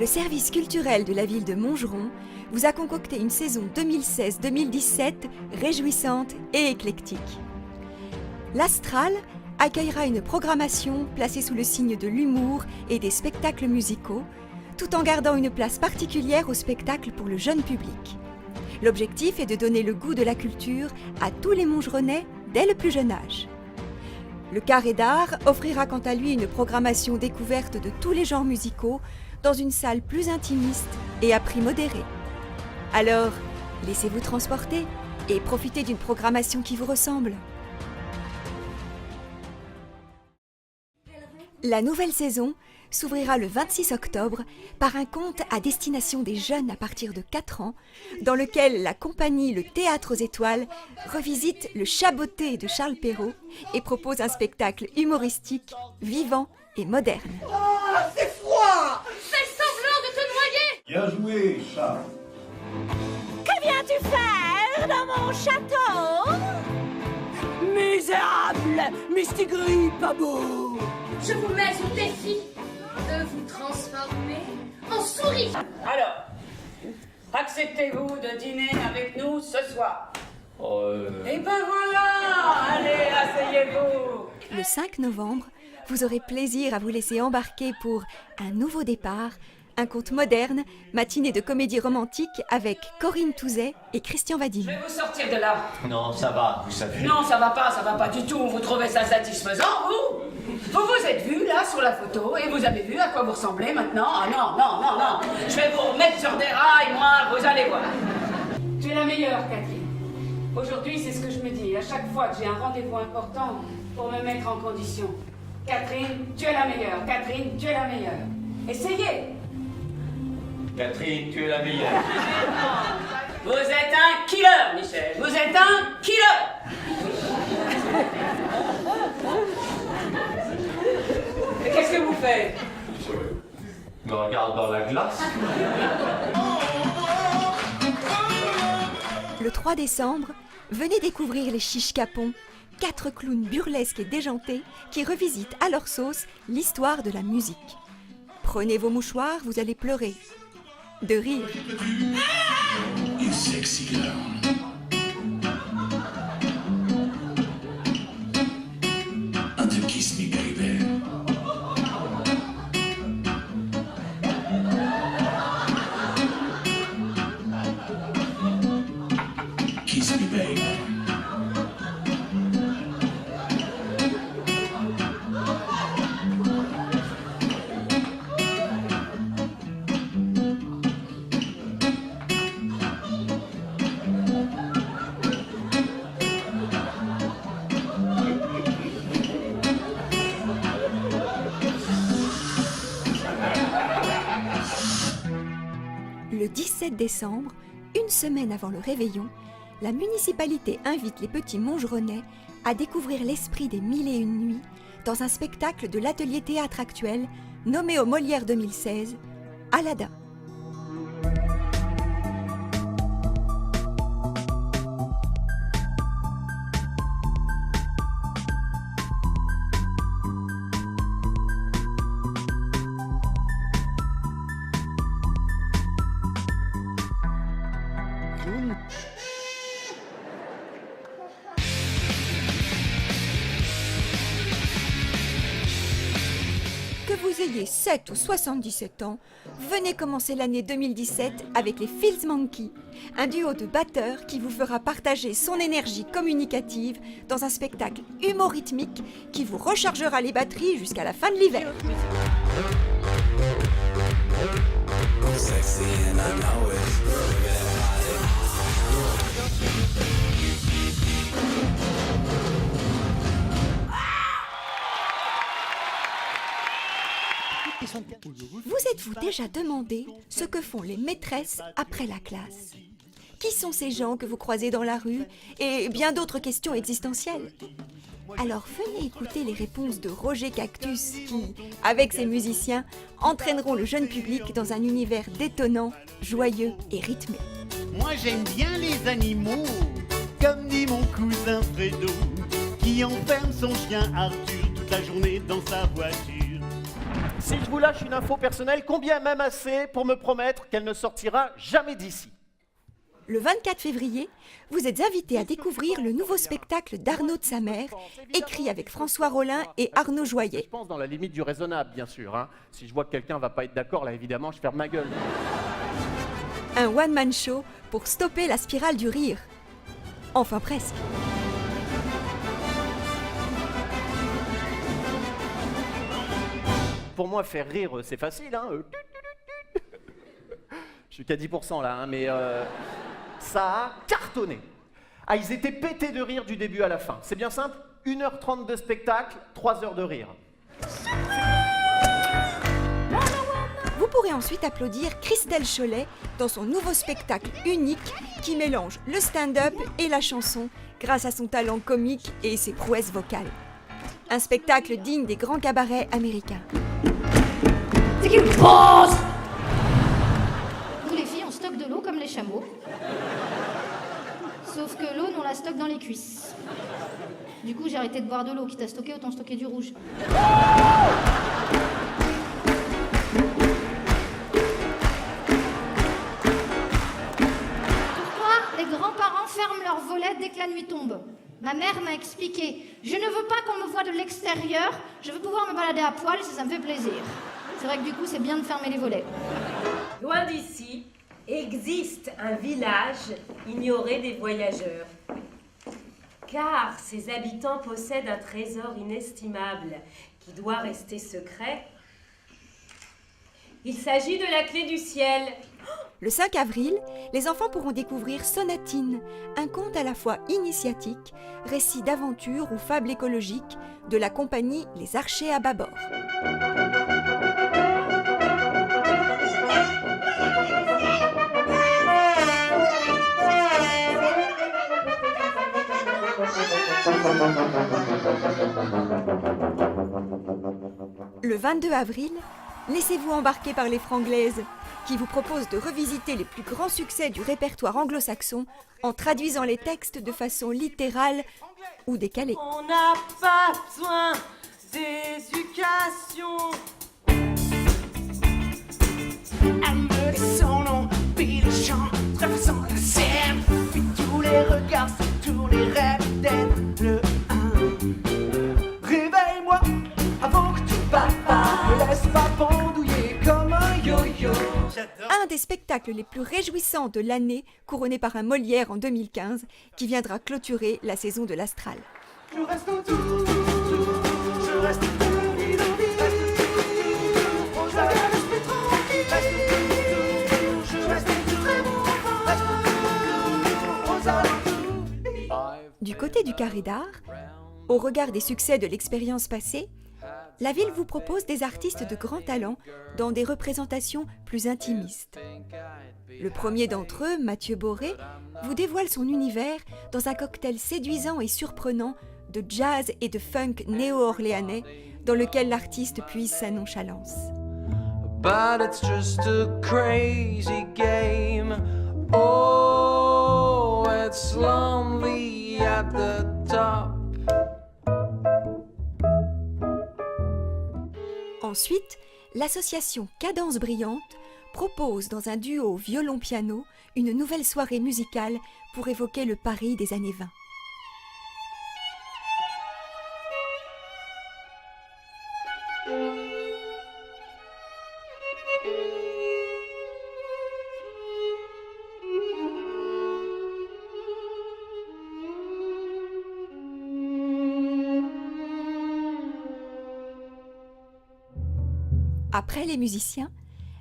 Le service culturel de la ville de Montgeron vous a concocté une saison 2016-2017 réjouissante et éclectique. L'Astral accueillera une programmation placée sous le signe de l'humour et des spectacles musicaux, tout en gardant une place particulière au spectacle pour le jeune public. L'objectif est de donner le goût de la culture à tous les Montgeronnais dès le plus jeune âge. Le Carré d'Art offrira quant à lui une programmation découverte de tous les genres musicaux dans une salle plus intimiste et à prix modéré. Alors, laissez-vous transporter et profitez d'une programmation qui vous ressemble. La nouvelle saison s'ouvrira le 26 octobre par un conte à destination des jeunes à partir de 4 ans, dans lequel la compagnie Le Théâtre aux Étoiles revisite le Chaboté de Charles Perrault et propose un spectacle humoristique, vivant et moderne. Ah, c'est froid! Fais semblant de te noyer! Bien joué, Charles. Que viens-tu faire dans mon château? Misérable! Mistigris, pas beau! Je vous mets au défi de vous transformer en souris. Alors, acceptez-vous de dîner avec nous ce soir? Et ben voilà! Allez, asseyez-vous! Le 5 novembre, vous aurez plaisir à vous laisser embarquer pour un nouveau départ, un conte moderne, matinée de comédie romantique avec Corinne Touzet et Christian Vadim. Je vais vous sortir de là. Non, ça va, vous savez. Non, ça va pas du tout. Vous trouvez ça satisfaisant, vous? Vous vous êtes vu là sur la photo et vous avez vu à quoi vous ressemblez maintenant? Ah non. Je vais vous remettre sur des rails, moi, vous allez voir. Tu es la meilleure, Catherine. Aujourd'hui, c'est ce que je me dis. À chaque fois que j'ai un rendez-vous important pour me mettre en condition. Catherine, tu es la meilleure. Catherine, tu es la meilleure. Essayez. Catherine, tu es la meilleure. Vous êtes un killer, Michel. Vous êtes un killer. Et qu'est-ce que vous faites? Je me regarde dans la glace. Le 3 décembre, venez découvrir les Chiches Capons, 4 clowns burlesques et déjantés qui revisitent à leur sauce l'histoire de la musique. Prenez vos mouchoirs, vous allez pleurer. De rire. You sexy girl. And you kiss me, baby. Kiss me, baby. Le 17 décembre, une semaine avant le réveillon, la municipalité invite les petits Montgeronnais à découvrir l'esprit des 1001 nuits dans un spectacle de l'atelier théâtre actuel nommé au Molière 2016, Aladdin. Que vous ayez 7 ou 77 ans, venez commencer l'année 2017 avec les Fields Monkey, un duo de batteurs qui vous fera partager son énergie communicative dans un spectacle humorhythmique qui vous rechargera les batteries jusqu'à la fin de l'hiver. Vous êtes-vous déjà demandé ce que font les maîtresses après la classe? Qui sont ces gens que vous croisez dans la rue? Et bien d'autres questions existentielles. Alors venez écouter les réponses de Roger Cactus qui, avec ses musiciens, entraîneront le jeune public dans un univers détonnant, joyeux et rythmé. Moi j'aime bien les animaux, comme dit mon cousin Fredo, qui enferme son chien Arthur toute la journée dans sa voiture. Si je vous lâche une info personnelle, combien même assez pour me promettre qu'elle ne sortira jamais d'ici? Le 24 février, vous êtes invité à découvrir le nouveau spectacle d'Arnaud de sa mère, écrit avec François Rollin et Arnaud Joyet. Je pense dans la limite du raisonnable, bien sûr. Hein. Si je vois que quelqu'un va pas être d'accord, là, évidemment, je ferme ma gueule. Un one-man show pour stopper la spirale du rire. Enfin presque. Pour moi, faire rire, c'est facile. Hein. Je suis qu'à 10% là, hein, mais ça a cartonné. Ah, ils étaient pétés de rire du début à la fin. C'est bien simple, 1h30 de spectacle, 3 heures de rire. Vous pourrez ensuite applaudir Christelle Cholet dans son nouveau spectacle unique qui mélange le stand-up et la chanson grâce à son talent comique et ses prouesses vocales. Un spectacle digne des grands cabarets américains. C'est qui me pense? Nous les filles, on stocke de l'eau comme les chameaux. Sauf que l'eau, nous on la stocke dans les cuisses. Du coup, j'ai arrêté de boire de l'eau. Quitte à stocker, autant stocker du rouge. Pourquoi les grands-parents ferment leurs volets dès que la nuit tombe? Ma mère m'a expliqué. Je ne veux pas qu'on me voie de l'extérieur. Je veux pouvoir me balader à poil si ça me fait plaisir. C'est vrai que du coup, c'est bien de fermer les volets. Loin d'ici, existe un village ignoré des voyageurs. Car ses habitants possèdent un trésor inestimable qui doit rester secret. Il s'agit de la clé du ciel. Le 5 avril, les enfants pourront découvrir Sonatine, un conte à la fois initiatique, récit d'aventure ou fable écologique de la compagnie Les Archers à bâbord. Le 22 avril, laissez-vous embarquer par les Franglaises, qui vous proposent de revisiter les plus grands succès du répertoire anglo-saxon en traduisant les textes de façon littérale ou décalée. On n'a pas besoin d'éducation. Elle son nom, puis le chant, traversant la scène, puis tous les regards se tournent et rêvent d'être le un. Réveille-moi avant que tu papa me laisse pas pendouiller comme un yo-yo. Un des spectacles les plus réjouissants de l'année, couronné par un Molière en 2015, qui viendra clôturer la saison de l'Astral. Je reste autour, je reste autour, on a l'esprit tranquille, je reste autour, Du côté du Carré d'Art, au regard des succès de l'expérience passée, la ville vous propose des artistes de grand talent dans des représentations plus intimistes. Le premier d'entre eux, Mathieu Boré, vous dévoile son univers dans un cocktail séduisant et surprenant de jazz et de funk néo-orléanais dans lequel l'artiste puise sa nonchalance. But it's just a crazy game. Oh, it's lonely at the top. Ensuite, l'association Cadence Brillante propose dans un duo violon-piano une nouvelle soirée musicale pour évoquer le Paris des années 20. Après les musiciens,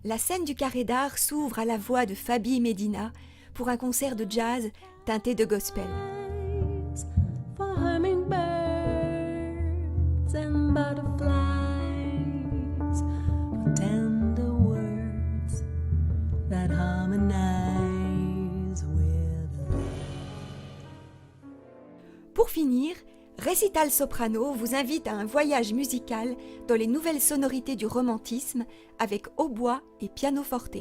la scène du Carré d'Art s'ouvre à la voix de Fabi Medina pour un concert de jazz teinté de gospel. Pour finir, Récital Soprano vous invite à un voyage musical dans les nouvelles sonorités du romantisme avec hautbois et pianoforte.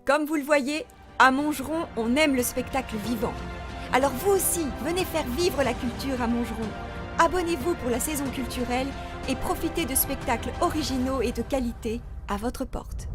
Comme vous le voyez, à Montgeron, on aime le spectacle vivant. Alors vous aussi, venez faire vivre la culture à Montgeron. Abonnez-vous pour la saison culturelle et profitez de spectacles originaux et de qualité à votre porte.